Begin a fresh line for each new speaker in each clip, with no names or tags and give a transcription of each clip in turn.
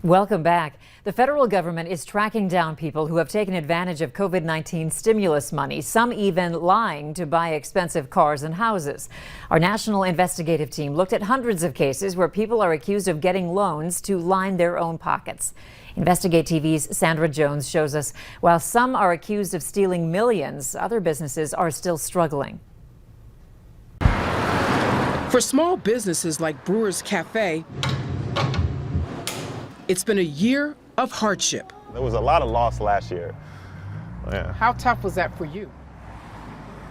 Welcome back. The federal government is tracking down people who have taken advantage of COVID-19 stimulus money, some even lying to buy expensive cars and houses. Our national investigative team looked at hundreds of cases where people are accused of getting loans to line their own pockets. Investigate TV's Sandra Jones shows us while some are accused of stealing millions, other businesses are still struggling.
For small businesses like Brewer's Cafe, it's been a year of hardship.
There was a lot of loss last year. Yeah.
How tough was that for you?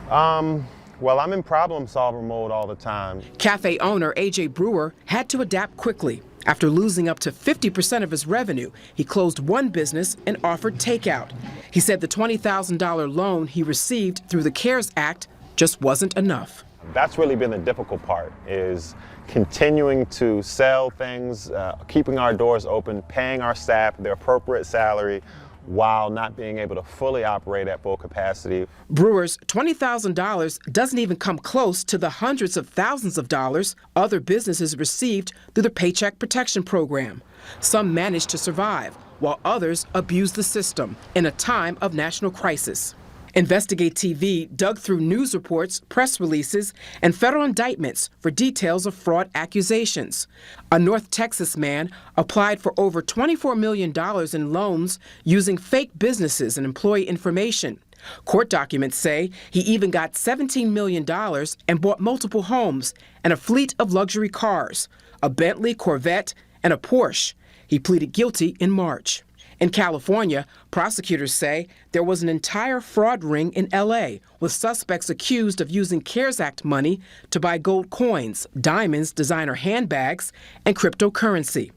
Well, I'm in problem solver mode all the time.
Cafe owner A.J. Brewer had to adapt quickly. After losing up to 50% of his revenue, he closed one business and offered takeout. He said the $20,000 loan he received through the CARES Act just wasn't enough.
That's really been the difficult part, is continuing to sell things, keeping our doors open, paying our staff their appropriate salary while not being able to fully operate at full capacity.
Brewer's $20,000 doesn't even come close to the hundreds of thousands of dollars other businesses received through the Paycheck Protection Program. Some managed to survive, while others abused the system in a time of national crisis. Investigate TV dug through news reports, press releases, and federal indictments for details of fraud accusations. A North Texas man applied for over $24 million in loans using fake businesses and employee information. Court documents say he even got $17 million and bought multiple homes and a fleet of luxury cars, a Bentley, Corvette, and a Porsche. He pleaded guilty in March. In California, prosecutors say there was an entire fraud ring in L.A. with suspects accused of using CARES Act money to buy gold coins, diamonds, designer handbags, and cryptocurrency.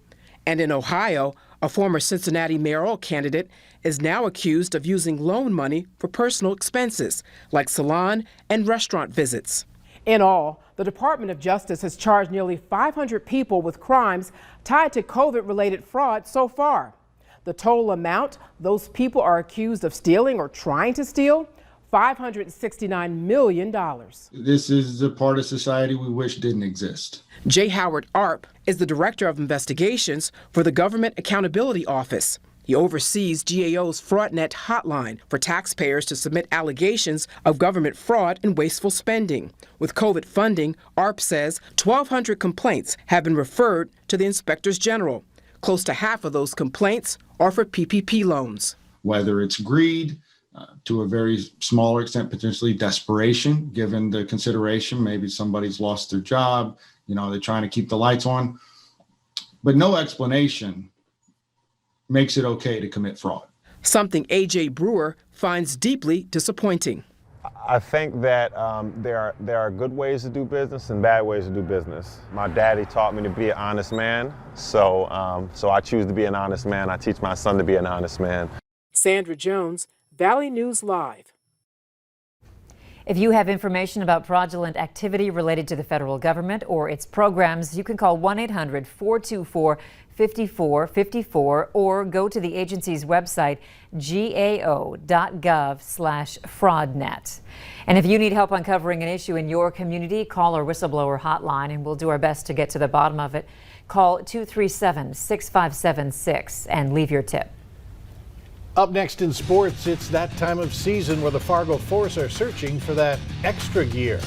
And in Ohio, a former Cincinnati mayoral candidate is now accused of using loan money for personal expenses, like salon and restaurant visits. In all, the Department of Justice has charged nearly 500 people with crimes tied to COVID-related fraud so far. The total amount those people are accused of stealing or trying to steal, $569 million.
This is the part of society we wish didn't exist.
J. Howard Arp is the Director of Investigations for the Government Accountability Office. He oversees GAO's FraudNet hotline for taxpayers to submit allegations of government fraud and wasteful spending. With COVID funding, Arp says 1,200 complaints have been referred to the Inspectors General. Close to half of those complaints are for PPP loans.
Whether it's greed, to a very smaller extent, potentially desperation, given the consideration, maybe somebody's lost their job, they're trying to keep the lights on, but no explanation makes it okay to commit fraud.
Something A.J. Brewer finds deeply disappointing.
I think that there are good ways to do business and bad ways to do business. My daddy taught me to be an honest man, so I choose to be an honest man. I teach my son to be an honest man.
Sandra Jones, Valley News Live.
If you have information about fraudulent activity related to the federal government or its programs, you can call 1-800-424-5454 or go to the agency's website, gao.gov/fraudnet. And if you need help uncovering an issue in your community, call our whistleblower hotline and we'll do our best to get to the bottom of it. Call 237-6576 and leave your tip.
Up next in sports, it's that time of season where the Fargo Force are searching for that extra gear.